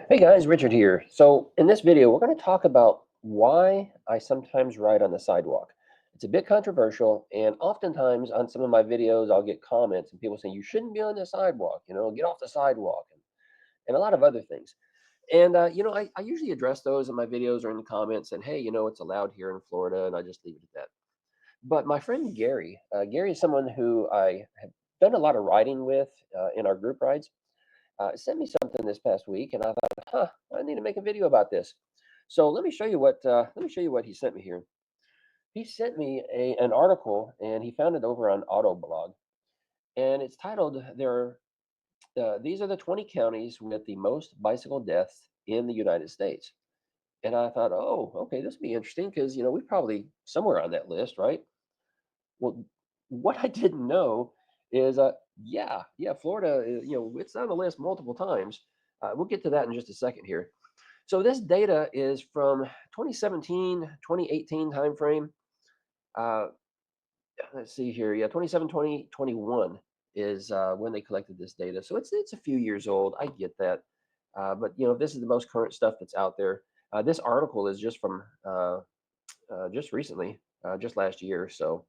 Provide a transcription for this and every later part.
Hey guys, Richard here. So in this video, we're going to talk about why I sometimes ride on the sidewalk. It's a bit controversial, and oftentimes on some of my videos, I'll get comments and people saying, you shouldn't be on the sidewalk, get off the sidewalk, and a lot of other things. And, I usually address those in my videos or in the comments and, hey, it's allowed here in Florida, and I just leave it at that. But my friend Gary is someone who I have done a lot of riding with in our group rides, sent me something this past week, and I thought, I need to make a video about this. So let me show you what he sent me here. He sent me an article, and he found it over on Autoblog, and it's titled These are the 20 counties with the most bicycle deaths in the United States." And I thought, oh, okay, this would be interesting because we're probably somewhere on that list, right? Well, what I didn't know is, yeah, Florida, it's on the list multiple times. We'll get to that in just a second here. So this data is from 2017, 2018 timeframe. Uh, let's see here. Yeah, 27, 2021 is when they collected this data. So it's a few years old. I get that. But this is the most current stuff that's out there. This article is just from just recently, just last year. So,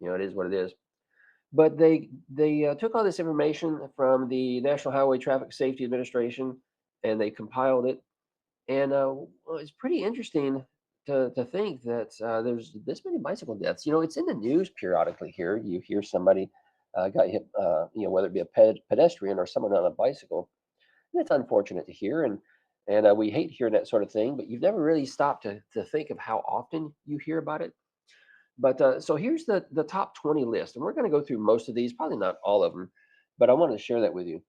it is what it is. But they took all this information from the National Highway Traffic Safety Administration and they compiled it. And well, it's pretty interesting to think that there's this many bicycle deaths. It's in the news periodically here. You hear somebody got hit, whether it be a pedestrian or someone on a bicycle. And it's unfortunate to hear, and we hate hearing that sort of thing. But you've never really stopped to think of how often you hear about it. But so here's the top 20 list, and we're going to go through most of these, probably not all of them, but I wanted to share that with you.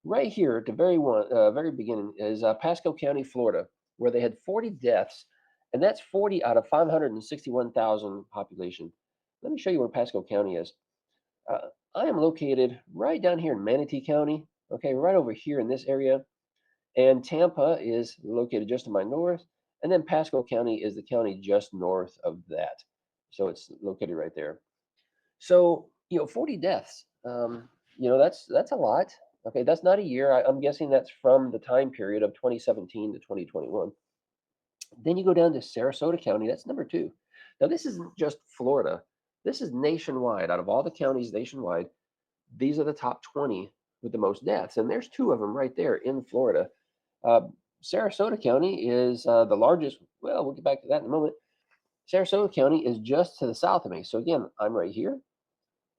Right here at the very beginning is Pasco County, Florida, where they had 40 deaths, and that's 40 out of 561,000 population. Let me show you where Pasco County is. Uh, I am located right down here in Manatee County, okay, right over here in this area, and Tampa is located just to my north, and then Pasco County is the county just north of that. So it's located right there. So, 40 deaths. That's a lot. Okay, that's not a year. I'm guessing that's from the time period of 2017 to 2021. Then you go down to Sarasota County. That's number two. Now, this isn't just Florida. This is nationwide. Out of all the counties nationwide, these are the top 20 with the most deaths, and there's two of them right there in Florida. Uh, Sarasota County is the largest. Well, we'll get back to that in a moment. Sarasota County is just to the south of me. So again, I'm right here,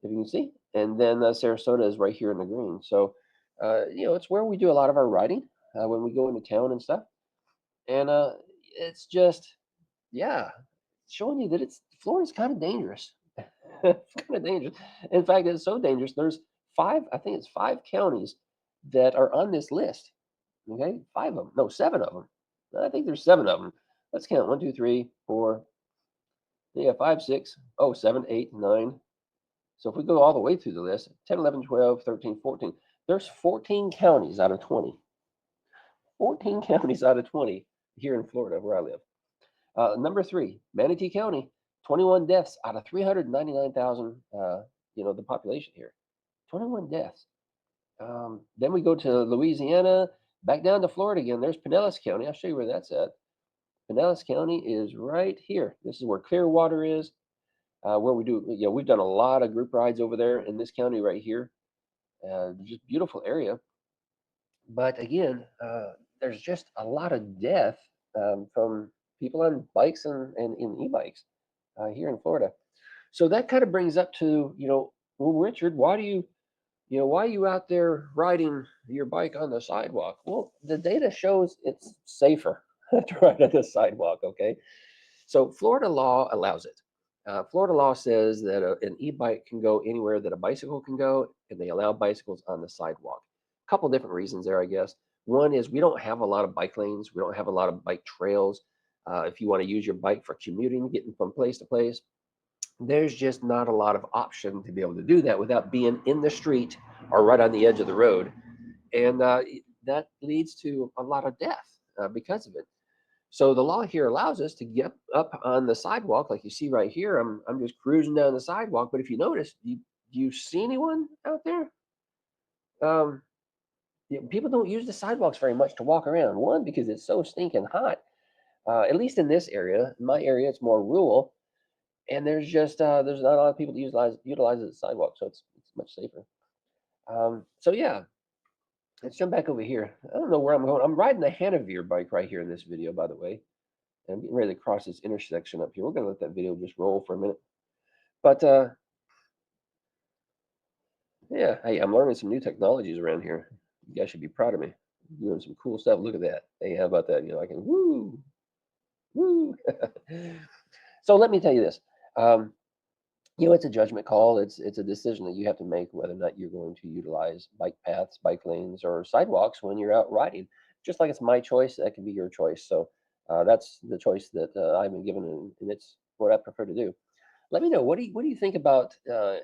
if you can see. And then Sarasota is right here in the green. So, it's where we do a lot of our riding when we go into town and stuff. And it's just, yeah, showing you that Florida's kind of dangerous. It's kind of dangerous. In fact, it's so dangerous. There's I think it's five counties that are on this list. Okay, five of them. No, seven of them. I think there's seven of them. Let's count. One, two, three, four. Yeah, five, six. Oh, 7, 8, 9. So if we go all the way through the list, 10, 11, 12, 13, 14, there's 14 counties out of 20. 14 counties out of 20 here in Florida where I live. Number three, Manatee County, 21 deaths out of 399,000, the population here. 21 deaths. Then we go to Louisiana, back down to Florida again. There's Pinellas County. I'll show you where that's at. Pinellas County is right here. This is where Clearwater is. Where we do, we've done a lot of group rides over there in this county right here. Just beautiful area. But again, there's just a lot of death from people on bikes and in e-bikes here in Florida. So that kind of brings up to, well, Richard, why are you out there riding your bike on the sidewalk? Well, the data shows it's safer to ride on the sidewalk. Okay, so Florida law allows it. Florida law says that an e-bike can go anywhere that a bicycle can go, and they allow bicycles on the sidewalk. A couple different reasons there, I guess. One is we don't have a lot of bike lanes. We don't have a lot of bike trails. If you want to use your bike for commuting, getting from place to place, there's just not a lot of option to be able to do that without being in the street or right on the edge of the road. And that leads to a lot of death because of it. So the law here allows us to get up on the sidewalk, like you see right here. I'm just cruising down the sidewalk, but if you notice, do you see anyone out there? Um, People don't use the sidewalks very much to walk around. One, because it's so stinking hot. At least in this area, in my area, it's more rural, and there's not a lot of people to utilize the sidewalk, so it's much safer. So yeah, let's jump back over here. I don't know where I'm going. I'm riding the Hanover bike right here in this video, by the way. And I'm getting ready to cross this intersection up here. We're gonna let that video just roll for a minute. But yeah, hey, I'm learning some new technologies around here. You guys should be proud of me. Doing some cool stuff. Look at that. Hey, how about that? I can woo. So let me tell you this. Um, it's a judgment call. It's a decision that you have to make whether or not you're going to utilize bike paths, bike lanes, or sidewalks when you're out riding. Just like it's my choice, that can be your choice. So that's the choice that I've been given, and it's what I prefer to do. Let me know, what do you think about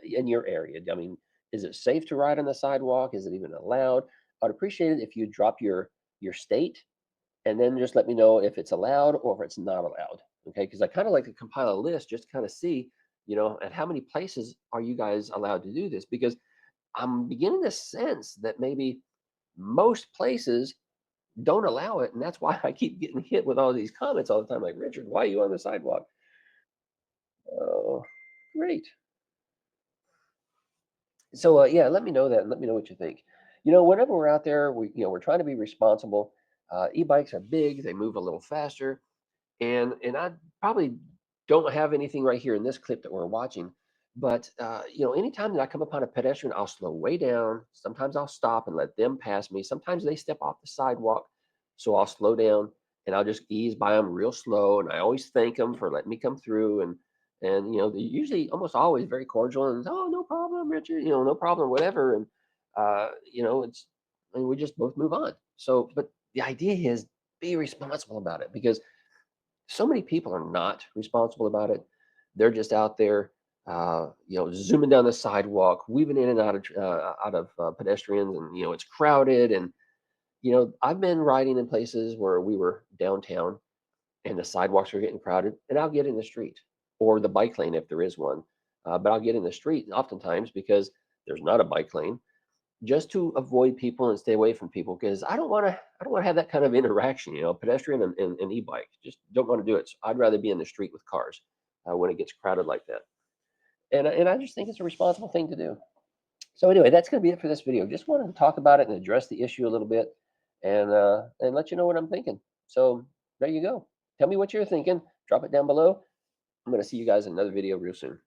in your area? I mean, is it safe to ride on the sidewalk? Is it even allowed? I'd appreciate it if you drop your state and then just let me know if it's allowed or if it's not allowed. Okay, because I kind of like to compile a list just to kind of see, at how many places are you guys allowed to do this? Because I'm beginning to sense that maybe most places don't allow it, and that's why I keep getting hit with all these comments all the time, like, Richard, why are you on the sidewalk? Oh, great. So yeah, let me know that, and let me know what you think. Whenever we're out there, we're trying to be responsible. E-bikes are big; they move a little faster, and I probably don't have anything right here in this clip that we're watching. But anytime that I come upon a pedestrian, I'll slow way down. Sometimes I'll stop and let them pass me. Sometimes they step off the sidewalk, so I'll slow down and I'll just ease by them real slow. And I always thank them for letting me come through. And they're usually almost always very cordial and, oh, no problem, Richard. No problem, whatever. And it's and we just both move on. So, but the idea is be responsible about it, because so many people are not responsible about it. They're just out there, zooming down the sidewalk, weaving in and out of pedestrians, and it's crowded. And I've been riding in places where we were downtown, and the sidewalks are getting crowded, and I'll get in the street or the bike lane if there is one. But I'll get in the street oftentimes because there's not a bike lane, just to avoid people and stay away from people, because I don't want to have that kind of interaction, pedestrian and e-bike. Just don't want to do it. So I'd rather be in the street with cars when it gets crowded like that. And I just think it's a responsible thing to do. So anyway, that's going to be it for this video. Just wanted to talk about it and address the issue a little bit, and let you know what I'm thinking. So there you go. Tell me what you're thinking. Drop it down below. I'm going to see you guys in another video real soon.